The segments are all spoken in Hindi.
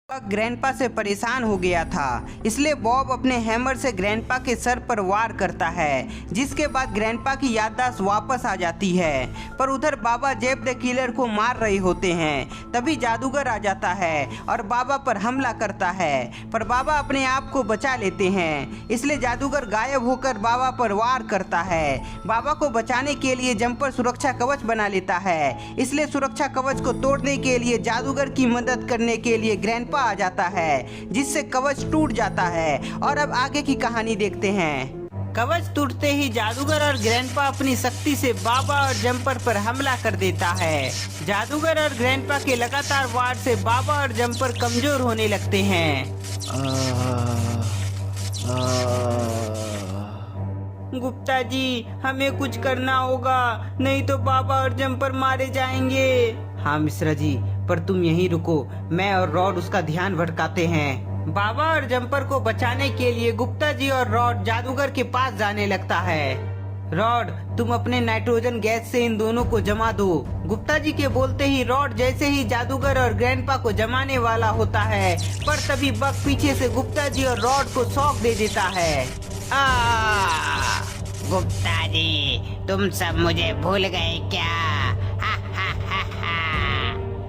ग्रैंडपा से परेशान हो गया था, इसलिए बॉब अपने हैमर से ग्रैंडपा के सर पर वार करता है, जिसके बाद ग्रैंडपा की याददाश्त वापस आ जाती है। पर उधर बाबा जेब द किलर को मार रहे होते हैं, तभी जादूगर आ जाता है और बाबा पर हमला करता है, पर बाबा अपने आप को बचा लेते हैं। इसलिए जादूगर गायब होकर बाबा पर वार करता है। बाबा को बचाने के लिए जंपर सुरक्षा कवच बना लेता है, इसलिए सुरक्षा कवच को तोड़ने के लिए जादूगर की मदद करने के लिए ग्रैंडपा आ जाता है, जिससे कवच टूट जाता है। और अब आगे की कहानी देखते हैं। कवच टूटते ही जादूगर और ग्रैंडपा अपनी शक्ति से बाबा और जंपर पर हमला कर देता है। जादूगर और ग्रैंडपा के लगातार वार से बाबा और जंपर कमजोर होने लगते हैं। गुप्ता जी, हमें कुछ करना होगा, नहीं तो बाबा और जंपर मारे जाएंगे। हाँ मिश्रा जी, पर तुम यहीं रुको, मैं और रॉड उसका ध्यान भटकाते हैं। बाबा और जंपर को बचाने के लिए गुप्ता जी और रॉड जादूगर के पास जाने लगता है। रॉड, तुम अपने नाइट्रोजन गैस से इन दोनों को जमा दो। गुप्ता जी के बोलते ही रॉड जैसे ही जादूगर और ग्रैंडपा को जमाने वाला होता है, पर तभी बग पीछे से गुप्ता जी और रॉड को शॉक दे देता है। गुप्ता जी, तुम सब मुझे भूल गए क्या?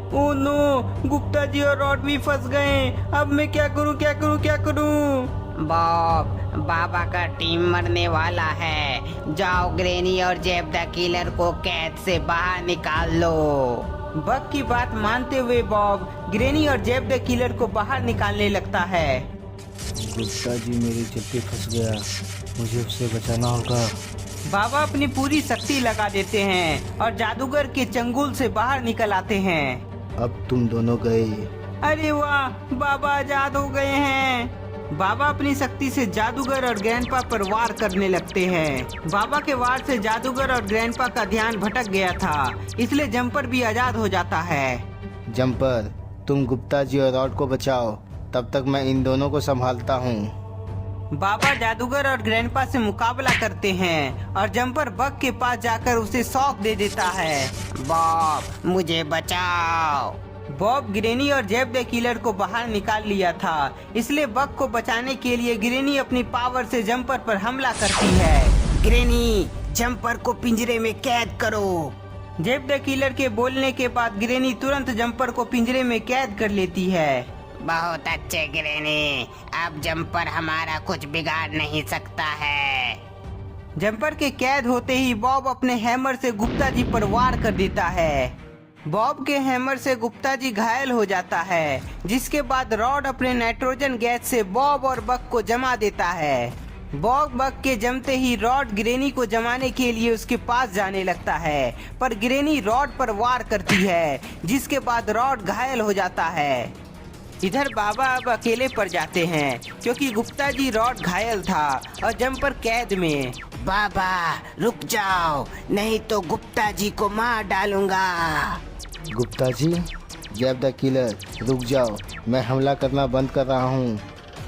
ओह नो, गुप्ता जी और रॉड भी फंस गए। अब मैं क्या करूं? बॉब, बाबा का टीम मरने वाला है। जाओ ग्रेनी और जेब द किलर को कैद से बाहर निकाल लो। बग की बात मानते हुए बॉब ग्रेनी और जेब द किलर को बाहर निकालने लगता है। गुप्ता जी मेरे चलते फंस गया, मुझे उससे बचाना होगा। बाबा अपनी पूरी शक्ति लगा देते हैं और जादूगर के चंगुल से बाहर निकल आते हैं। अब तुम दोनों गए। अरे वाह, बाबा आजाद हो गए हैं। बाबा अपनी शक्ति से जादूगर और ग्रैंडपा पर वार करने लगते हैं। बाबा के वार से जादूगर और ग्रैंडपा का ध्यान भटक गया था, इसलिए जंपर भी आजाद हो जाता है। जंपर, तुम गुप्ता जी और रॉड को बचाओ, तब तक मैं इन दोनों को संभालता हूँ। बाबा जादूगर और ग्रैंडपा से मुकाबला करते हैं और जंपर बग के पास जाकर उसे शॉक दे देता है। बॉब, मुझे बचाओ। बॉब ग्रेनी और जेब द किलर को बाहर निकाल लिया था, इसलिए बग को बचाने के लिए ग्रेनी अपनी पावर से जंपर पर हमला करती है। ग्रेनी, जंपर को पिंजरे में कैद करो। जेब द किलर के बोलने के बाद ग्रेनी तुरंत जंपर को पिंजरे में कैद कर लेती है। बहुत अच्छे ग्रेनी, अब जंपर हमारा कुछ बिगाड़ नहीं सकता है। जंपर के कैद होते ही बॉब अपने हैमर से गुप्ता जी पर वार कर देता है। बॉब के हैमर से गुप्ता जी घायल हो जाता है, जिसके बाद रॉड अपने नाइट्रोजन गैस से बॉब और बग को जमा देता है। बॉब बग के जमते ही रॉड ग्रेनी को जमाने के लिए उसके पास जाने लगता है, पर ग्रेनी रॉड पर वार करती है, जिसके बाद रॉड घायल हो जाता है। इधर बाबा अब अकेले पड़ जाते हैं, क्योंकि गुप्ता जी रॉड घायल था और जंपर कैद में। बाबा रुक जाओ, नहीं तो गुप्ता जी को मार डालूंगा। गुप्ता जी, जेब द किलर, रुक जाओ, मैं हमला करना बंद कर रहा हूँ।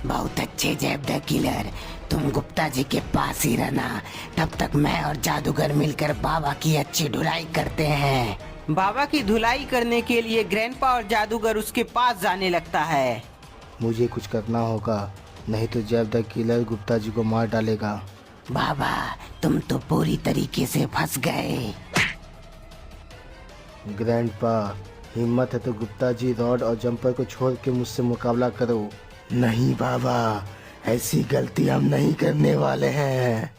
बहुत अच्छे जेब द किलर, तुम गुप्ता जी के पास ही रहना, तब तक मैं और जादूगर मिलकर बाबा की अच्छी धुलाई करते हैं। बाबा की धुलाई करने के लिए ग्रैंडपा और जादूगर उसके पास जाने लगता है। मुझे कुछ करना होगा, नहीं तो जेब द किलर गुप्ता जी को मार डालेगा। बाबा, तुम तो पूरी तरीके से फंस गए। ग्रैंडपा, हिम्मत है तो गुप्ता जी, रॉड और जंपर को छोड़ के मुझसे मुकाबला करो। नहीं बाबा, ऐसी गलती हम नहीं करने वाले हैं।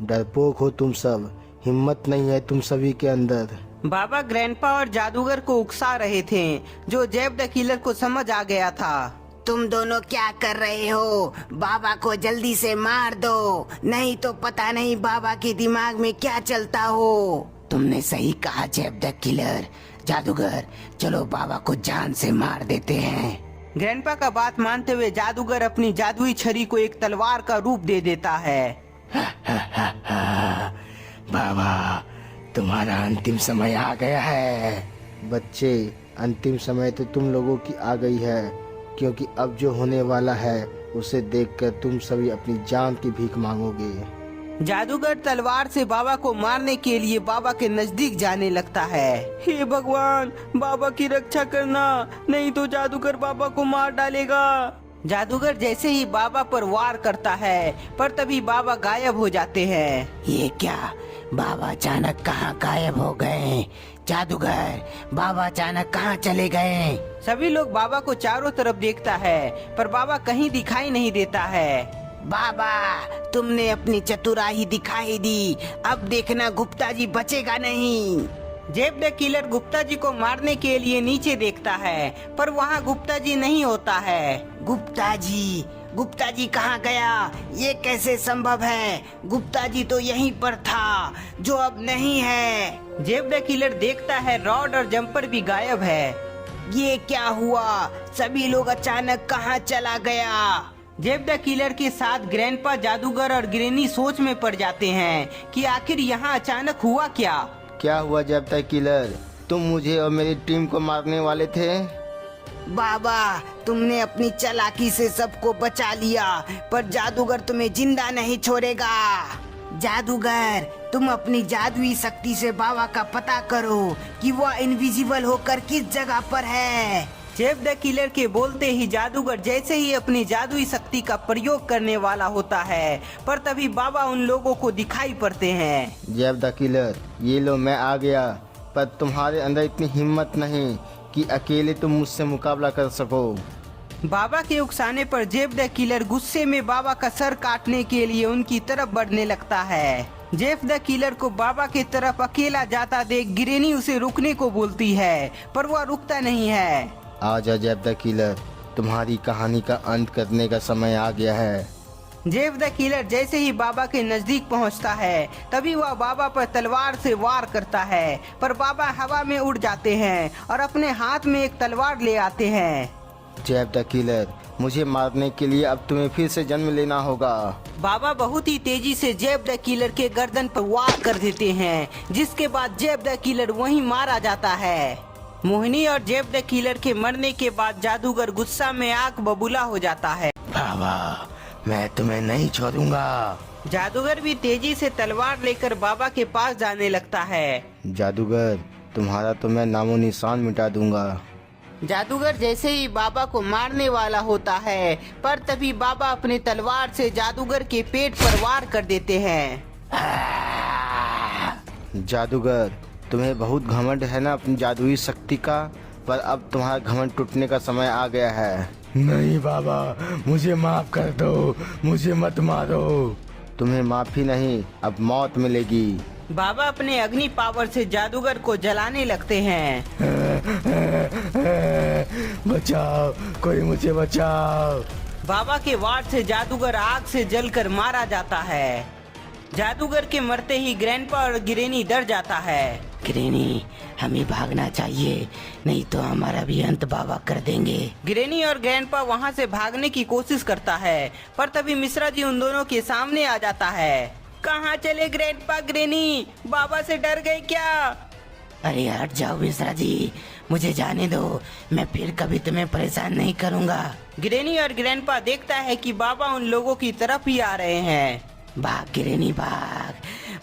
डरपोक हो तुम सब, हिम्मत नहीं है तुम सभी के अंदर। बाबा ग्रैंडपा और जादूगर को उकसा रहे थे, जो जेब द किलर को समझ आ गया था। तुम दोनों क्या कर रहे हो? बाबा को जल्दी से मार दो, नहीं तो पता नहीं बाबा के दिमाग में क्या चलता हो। तुमने सही कहा जेब द किलर। जादूगर, चलो बाबा को जान से मार देते हैं। ग्रैंडपा का बात मानते हुए जादूगर अपनी जादुई छड़ी को एक तलवार का रूप दे देता है। बाबा, तुम्हारा अंतिम समय आ गया है। बच्चे, अंतिम समय तो तुम लोगों की आ गई है, क्योंकि अब जो होने वाला है उसे देखकर तुम सभी अपनी जान की भीख मांगोगे। जादूगर तलवार से बाबा को मारने के लिए बाबा के नजदीक जाने लगता है। हे भगवान, बाबा की रक्षा करना, नहीं तो जादूगर बाबा को मार डालेगा। जादूगर जैसे ही बाबा पर वार करता है, पर तभी बाबा गायब हो जाते हैं। ये क्या, बाबा अचानक कहाँ गायब हो गए? जादूगर, बाबा अचानक कहाँ चले गए? सभी लोग बाबा को चारों तरफ देखता है, पर बाबा कहीं दिखाई नहीं देता है। बाबा, तुमने अपनी चतुराई दिखाई दी, अब देखना गुप्ता जी बचेगा नहीं। जेब द किलर गुप्ता जी को मारने के लिए नीचे देखता है, पर वहाँ गुप्ता जी नहीं होता है। गुप्ता जी कहाँ गया? ये कैसे संभव है? गुप्ता जी तो यहीं पर था, जो अब नहीं है। जेब द किलर देखता है रॉड और जंपर भी गायब है। ये क्या हुआ? सभी लोग अचानक कहाँ चला गया? जेब द किलर के साथ ग्रैंडपा, जादूगर और ग्रेनी सोच में पड़ जाते हैं कि आखिर यहाँ अचानक हुआ क्या। क्या हुआ जेब द किलर? तुम मुझे और मेरी टीम को मारने वाले थे। बाबा, तुमने अपनी चालाकी से सबको बचा लिया, पर जादूगर तुम्हें जिंदा नहीं छोड़ेगा। जादूगर, तुम अपनी जादुई शक्ति से बाबा का पता करो कि वह इनविजिबल होकर किस जगह पर है। जेब द किलर के बोलते ही जादूगर जैसे ही अपनी जादुई शक्ति का प्रयोग करने वाला होता है, पर तभी बाबा उन लोगों को दिखाई पड़ते हैं। जेब द किलर, ये लो मैं आ गया, पर तुम्हारे अंदर इतनी हिम्मत नहीं कि अकेले तुम मुझसे मुकाबला कर सको। बाबा के उकसाने पर जेब द किलर गुस्से में बाबा का सर काटने के लिए उनकी तरफ बढ़ने लगता है। जेब द किलर को बाबा की तरफ अकेला जाता देख ग्रेनी उसे रुकने को बोलती है, पर वह रुकता नहीं है। आजा जेब द किलर, तुम्हारी कहानी का अंत करने का समय आ गया है। जेब द किलर जैसे ही बाबा के नजदीक पहुंचता है, तभी वह बाबा पर तलवार से वार करता है, पर बाबा हवा में उड़ जाते हैं और अपने हाथ में एक तलवार ले आते हैं। जेब द किलर, मुझे मारने के लिए अब तुम्हें फिर से जन्म लेना होगा। बाबा बहुत ही तेजी से जेब द किलर के गर्दन पर वार कर देते हैं, जिसके बाद जेब द किलर वहीं मारा जाता है। मोहिनी और जेब द किलर के मरने के बाद जादूगर गुस्सा में आग बबूला हो जाता है। बाबा, मैं तुम्हें नहीं छोड़ूंगा। जादूगर भी तेजी से तलवार लेकर बाबा के पास जाने लगता है। जादूगर, तुम्हारा तो मैं नामो निशान मिटा दूंगा। जादूगर जैसे ही बाबा को मारने वाला होता है, पर तभी बाबा अपने तलवार से जादूगर के पेट पर वार कर देते हैं। जादूगर, तुम्हें बहुत घमंड है ना अपनी जादुई शक्ति का, पर अब तुम्हारा घमंड टूटने का समय आ गया है। नहीं बाबा, मुझे माफ कर दो, मुझे मत मारो। तुम्हें माफी नहीं, अब मौत मिलेगी। बाबा अपने अग्नि पावर से जादूगर को जलाने लगते हैं। बचाओ, कोई मुझे बचाओ। बाबा के वार से जादूगर आग से जलकर मारा जाता है। जादूगर के मरते ही ग्रैंडपा और ग्रेनी डर जाता है। ग्रेनी, हमें भागना चाहिए, नहीं तो हमारा भी अंत बाबा कर देंगे। ग्रेनी और ग्रैंडपा वहाँ से भागने की कोशिश करता है, पर तभी मिश्रा जी उन दोनों के सामने आ जाता है। कहाँ चले ग्रैंडपा, ग्रेनी, बाबा से डर गए क्या? अरे हट जाओ मिश्रा जी, मुझे जाने दो, मैं फिर कभी तुम्हें परेशान नहीं करूँगा। ग्रेनी और ग्रैंडपा देखता है कि बाबा उन लोगों की तरफ ही आ रहे हैं। भाग ग्रेनी भाग,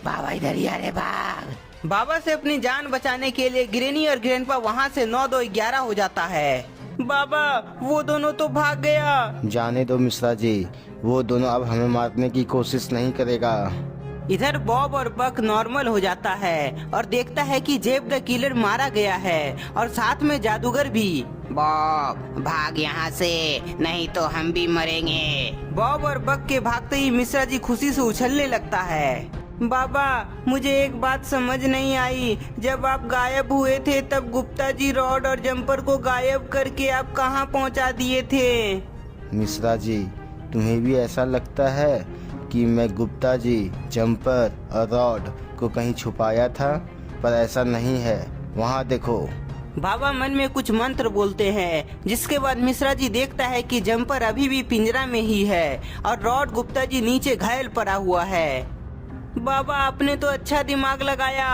बाबा इधर ही आ रहे, भाग। बाबा से अपनी जान बचाने के लिए ग्रेनी और ग्रैंडपा वहाँ से 9-2-11 हो जाता है। बाबा, वो दोनों तो भाग गया। जाने दो मिश्रा जी, वो दोनों अब हमें मारने की कोशिश नहीं करेगा। इधर बॉब और बक नॉर्मल हो जाता है और देखता है कि जेब द किलर मारा गया है और साथ में जादूगर भी। बॉब, भाग यहाँ से, नहीं तो हम भी मरेंगे। बॉब और बक के भागते ही मिश्रा जी खुशी से उछलने लगता है। बाबा, मुझे एक बात समझ नहीं आई, जब आप गायब हुए थे तब गुप्ता जी रॉड और जंपर को गायब करके आप कहाँ पहुँचा दिए थे? मिश्रा जी, तुम्हें भी ऐसा लगता है कि मैं गुप्ता जी, जंपर और रॉड को कहीं छुपाया था? पर ऐसा नहीं है, वहाँ देखो। बाबा मन में कुछ मंत्र बोलते हैं, जिसके बाद मिश्रा जी देखता है कि जंपर अभी भी पिंजरा में ही है और रॉड गुप्ता जी नीचे घायल पड़ा हुआ है। बाबा, आपने तो अच्छा दिमाग लगाया।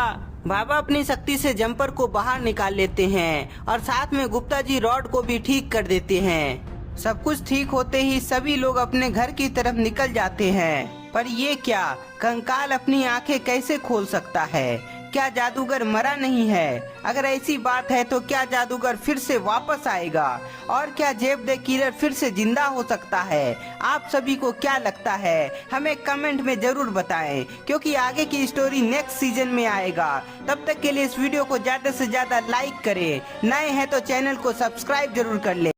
बाबा अपनी शक्ति से जंपर को बाहर निकाल लेते हैं और साथ में गुप्ता जी रॉड को भी ठीक कर देते हैं। सब कुछ ठीक होते ही सभी लोग अपने घर की तरफ निकल जाते हैं। पर ये क्या, कंकाल अपनी आंखें कैसे खोल सकता है? क्या जादूगर मरा नहीं है? अगर ऐसी बात है तो क्या जादूगर फिर से वापस आएगा? और क्या जेब द किलर फिर से जिंदा हो सकता है? आप सभी को क्या लगता है हमें कमेंट में जरूर बताएं, क्योंकि आगे की स्टोरी नेक्स्ट सीजन में आएगा। तब तक के लिए इस वीडियो को ज्यादा से ज्यादा लाइक करें, नए हैं तो चैनल को सब्सक्राइब जरूर कर ले।